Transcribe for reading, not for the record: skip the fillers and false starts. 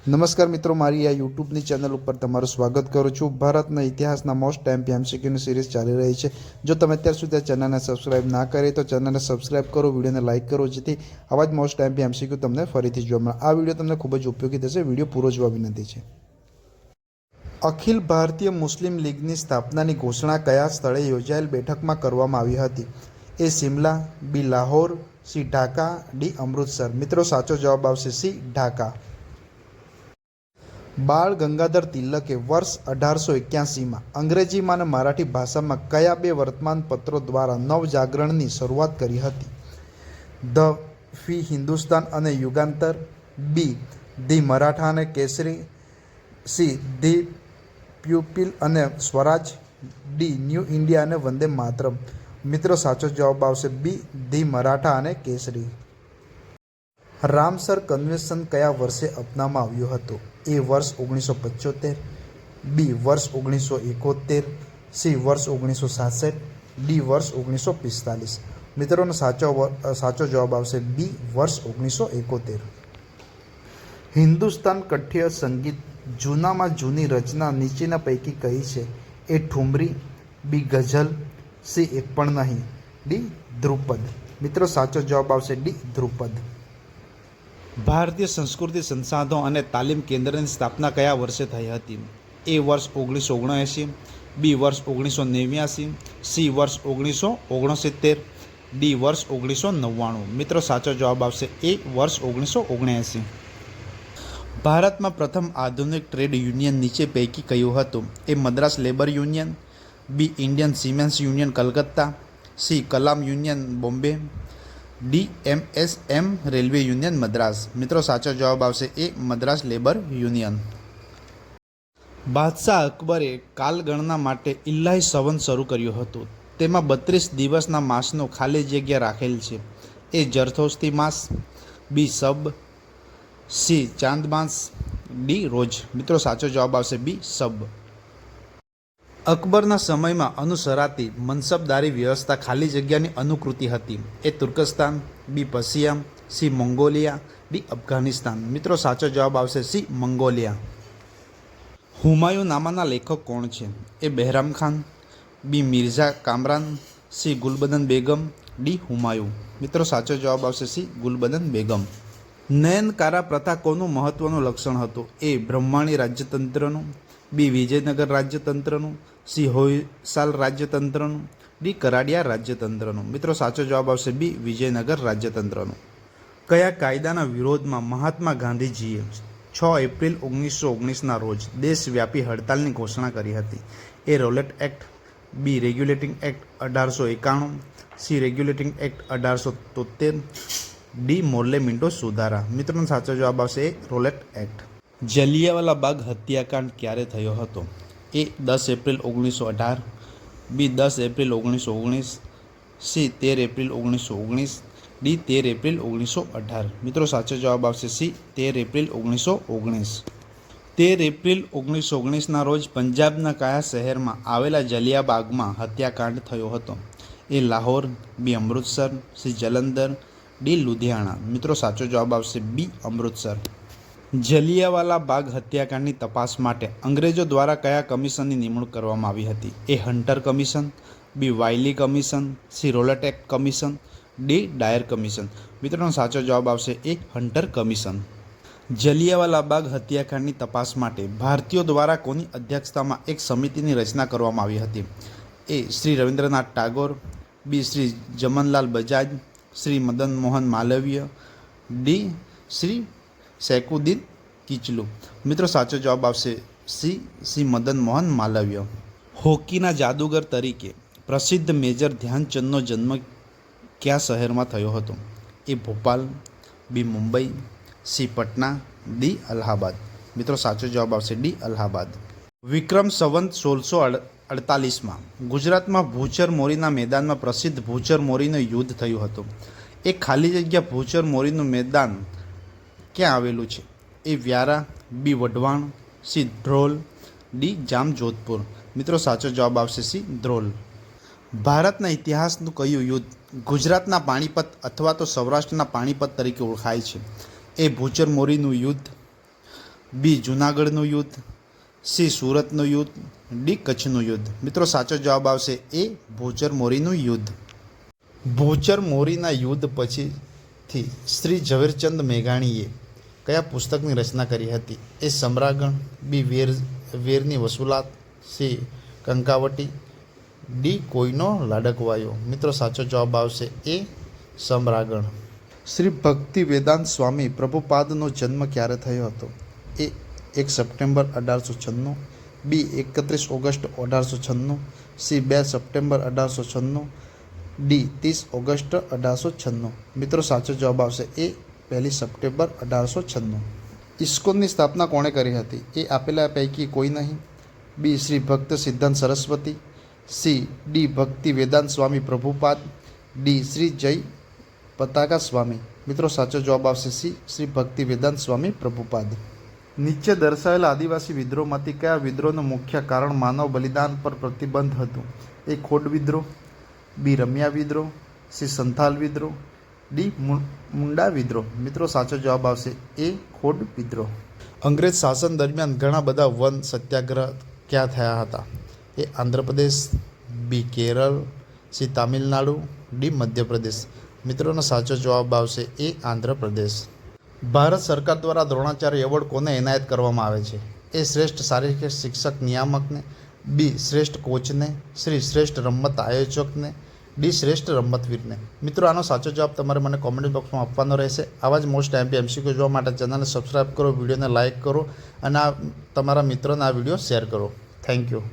નમસ્કાર મિત્રો, મારી આ યુટ્યુબની ચેનલ ઉપર તમારું સ્વાગત કરું છું। ભારતના ઇતિહાસના મોસ્ટ ટાઈમ એમસીક્યુની સિરીઝ ચાલી રહી છે। જો તમે અત્યાર સુધી આ ચેનલને સબસ્ક્રાઇબ ના કરી તો ચેનલને સબસ્ક્રાઇબ કરો, વિડીયોને લાઇક કરો, જેથી આવા જ મોસ્ટ ટાઈમ એમસીક્યુ તમને ફરીથી જોવા મળે। આ વિડીયો તમને ખૂબ જ ઉપયોગી થશે, વિડીયો પૂરો જોવા વિનંતી છે। અખિલ ભારતીય મુસ્લિમ લીગની સ્થાપનાની ઘોષણા કયા સ્થળે યોજાયેલ બેઠકમાં કરવામાં આવી હતી? એ શિમલા, બી લાહોર, સી ઢાકા, ડી અમૃતસર। મિત્રો સાચો જવાબ આવશે સી ઢાકા। બાળ ગંગાધર તિલકે વર્ષ 1881માં અંગ્રેજીમાં અને મરાઠી ભાષામાં કયા બે વર્તમાનપત્રો દ્વારા નવજાગરણની શરૂઆત કરી હતી? ધ ફી હિન્દુસ્તાન અને યુગાંતર, બી ધી મરાઠા અને કેસરી, સી ધી પ્યુપિલ અને સ્વરાજ, ડી ન્યૂ ઇન્ડિયા અને વંદે માતરમ। મિત્રો સાચો જવાબ આવશે બી ધી મરાઠા અને કેસરી। રામસર કન્વેન્શન કયા વર્ષે અપનાવવામાં આવ્યું હતું? એ વર્ષ 1975, બી વર્ષ 1971, સી વર્ષ 1967, ડી વર્ષ 1945। મિત્રોનો સાચો જવાબ આવશે બી વર્ષ 1971। હિન્દુસ્તાન કઠ્ઠીય સંગીત જૂનામાં જૂની રચના નીચેના પૈકી કઈ છે? એ ઠુમરી, બી ગઝલ, સી એક પણ નહીં, ડી ધ્રુપદ। મિત્રો સાચો જવાબ આવશે ડી ધ્રુપદ। ભારતીય સંસ્કૃતિ સંસાધનો અને તાલીમ કેન્દ્રની સ્થાપના કયા વર્ષે થઈ હતી? એ વર્ષ 1979, બી વર્ષ 1989, સી વર્ષ 1969, ડી વર્ષ 1999। મિત્રો સાચો જવાબ આવશે એ વર્ષ 1979। ભારતમાં પ્રથમ આધુનિક ટ્રેડ યુનિયન નીચે પૈકી કયું હતું? A Madras labour union, B Indian seamen's union Calcutta, C કલામ union Bombay, D MSM railway union Madras. મિત્રો સાચો જવાબ આવશે એ મદ્રાસ લેબર યુનિયન। બાદશાહ અકબરે કાલગણના માટે ઇલાહી સંવત શરૂ કર્યું હતું। તેમાં 32 દિવસના માસનો ખાલી જગ્યા રાખેલ છે। એ જરથોસ્તી માસ, બી સબ, સી ચાંદ માસ, ડી રોજ। મિત્રો સાચો જવાબ આવશે બી સબ। અકબરના સમયમાં અનુસરાતી મનસબદારી વ્યવસ્થા ખાલી જગ્યાની અનુકૃતિ હતી। A Turkestan, B Persia, C Mongolia, D Afghanistan. મિત્રો સાચો જવાબ આવશે સી મંગોલિયા। હુમાયું નામાના લેખક કોણ છે? એ બહેરામ ખાન, બી મિર્ઝા કામરાન, સી ગુલબદન બેગમ, ડી હુમાયું। મિત્રો સાચો જવાબ આવશે સી ગુલબદન બેગમ। નયનકારા પ્રથા કોનું મહત્વનું લક્ષણ હતું? એ બ્રહ્માણી રાજ્યતંત્રનું, બી વિજયનગર રાજ્યતંત્રનું, સી હોયસાલ રાજ્યતંત્રનું, ડી કરાડિયા રાજ્યતંત્રનું। મિત્રો સાચો જવાબ આવશે બી વિજયનગર રાજ્યતંત્રનું। કયા કાયદાના વિરોધમાં મહાત્મા ગાંધીજીએ 6 એપ્રિલ 1919ના રોજ દેશવ્યાપી હડતાલની ઘોષણા કરી હતી? A Rowlatt Act, B regulating act 1891, C regulating act 1873, D Morley Minto સુધારા। મિત્રોનો સાચો જવાબ આવશે A Rowlatt Act. Jallianwala Bagh હત્યાકાંડ ક્યારે થયો હતો? A 10 April 1918, B 10 April 1919, C 13 April 1919, D 13 April 1918। મિત્રો સાચો જવાબ આવશે સી 13 એપ્રિલ 1919। 13 એપ્રિલ 1919ના રોજ પંજાબના કયા શહેરમાં આવેલા જલિયાબાગમાં હત્યાકાંડ થયો હતો? એ લાહોર, બી અમૃતસર, સી જલંધર, ડી લુધિયાણા। મિત્રો સાચો જવાબ આવશે બી અમૃતસર। જલિયાવાલા બાગ હત્યાકાંડની તપાસ માટે અંગ્રેજો દ્વારા કયા કમિશનની નિમણૂક કરવામાં આવી હતી? A Hunter commission, B Wylie commission, C Rowlatt Act commission, D Dyer commission. મિત્રોનો સાચો જવાબ આવશે A Hunter commission. Jallianwala Bagh હત્યાકાંડની તપાસ માટે ભારતીયો દ્વારા કોની અધ્યક્ષતામાં એક સમિતિની રચના કરવામાં આવી હતી? એ શ્રી રવિન્દ્રનાથ ટાગોર, બી શ્રી જમનલાલ બજાજ, શ્રી મદન મોહન માલવીય, ડી શ્રી સૈકુદ્દીન કિચલુ। મિત્રો સાચો જવાબ આવશે સી શ્રી મદન મોહન માલવીય। હોકીના જાદુગર તરીકે પ્રસિદ્ધ મેજર ધ્યાનચંદનો જન્મ કયા શહેરમાં થયો હતો? એ ભોપાલ, બી મુંબઈ, સી પટના, ડી અલ્હાબાદ। મિત્રો સાચો જવાબ આવશે ડી અલ્હાબાદ। વિક્રમ સંવત 1648માં ગુજરાતમાં ભૂચર મોરીના મેદાનમાં પ્રસિદ્ધ ભૂચર મોરીનું યુદ્ધ થયું હતું। એ ખાલી જગ્યા ભૂચર મોરીનું મેદાન ક્યાં આવેલું છે? એ વ્યારા, બી વઢવાણ, સી ધ્રોલ, ડી જામ જોધપુર। મિત્રો સાચો જવાબ આવશે સી ધ્રોલ। ભારતના ઇતિહાસનું કયું યુદ્ધ ગુજરાતના પાણીપત અથવા તો સૌરાષ્ટ્રના પાણીપત તરીકે ઓળખાય છે? એ ભૂચર મોરીનું યુદ્ધ, બી જૂનાગઢનું યુદ્ધ, સી સુરતનું યુદ્ધ, ડી કચ્છનું યુદ્ધ. મિત્રો સાચો જવાબ આવશે એ ભોચર મોરીનું યુદ્ધ. ભોચર મોરીના યુદ્ધ પછીથી શ્રી ઝવેરચંદ મેઘાણીએ કયા પુસ્તકની રચના કરી હતી? એ સમ્રાગણ, બી વેરની વસૂલાત, સી કંકાવટી, ડી કોઈનો લાડકવાયો. મિત્રો સાચો જવાબ આવશે એ સમ્રાગણ. શ્રી ભક્તિ વેદાંત સ્વામી પ્રભુપાદનો જન્મ ક્યારે થયો હતો? એ 1 સપ્ટેમ્બર 1896, બી 31 August 1896, C 2 September 1896, D 30 August 1896. મિત્રો સાચો જવાબ આવશે એ 1 સપ્ટેમ્બર 1896. ઇસ્કોનની સ્થાપના કોણે કરી હતી? એ આપેલા પૈકી કોઈ નહીં. બી શ્રી ભક્ત સિદ્ધાંત સરસ્વતી, સી ડી ભક્તિ વેદાંત સ્વામી પ્રભુપાદ, ડી શ્રી જય પતાકા સ્વામી. મિત્રો સાચો જવાબ આવશે સી શ્રી ભક્તિ વેદાંત સ્વામી પ્રભુપાદ. નીચે દર્શાવેલા આદિવાસી વિદ્રોહમાંથી કયા વિદ્રોહનું મુખ્ય કારણ માનવ બલિદાન પર પ્રતિબંધ હતું? એ ખોડ વિદ્રોહ, બી રમ્યા વિદ્રોહ, સી સંથાલ વિદ્રોહ, ડી મુંડા વિદ્રોહ. મિત્રો સાચો જવાબ આવશે એ ખોડ વિદ્રોહ. અંગ્રેજ શાસન દરમિયાન ઘણા બધા વન સત્યાગ્રહ ક્યાં થયા હતા? એ આંધ્રપ્રદેશ, બી કેરળ, સી તામિલનાડુ, ડી મધ્યપ્રદેશ. મિત્રોનો સાચો જવાબ આવશે એ આંધ્રપ્રદેશ. ભારત સરકાર દ્વારા દ્રોણાચાર્ય એવોર્ડ કોને એનાયત કરવામાં આવે છે? એ શ્રેષ્ઠ શારીરિક શિક્ષક નિયામકને, બી શ્રેષ્ઠ કોચને, સી શ્રેષ્ઠ રમત આયોજકને, ડી શ્રેષ્ઠ રમતવીરને. મિત્રો આનો સાચો જવાબ તમારે મને કોમેન્ટ બોક્સમાં આપવાનો રહેશે. આવા જ મોસ્ટ ટાઈમથી MCQ જોવા માટે ચેનલને સબસ્ક્રાઈબ કરો, વિડીયોને લાઇક કરો અને તમારા મિત્રોને આ વિડીયો શેર કરો. Thank you.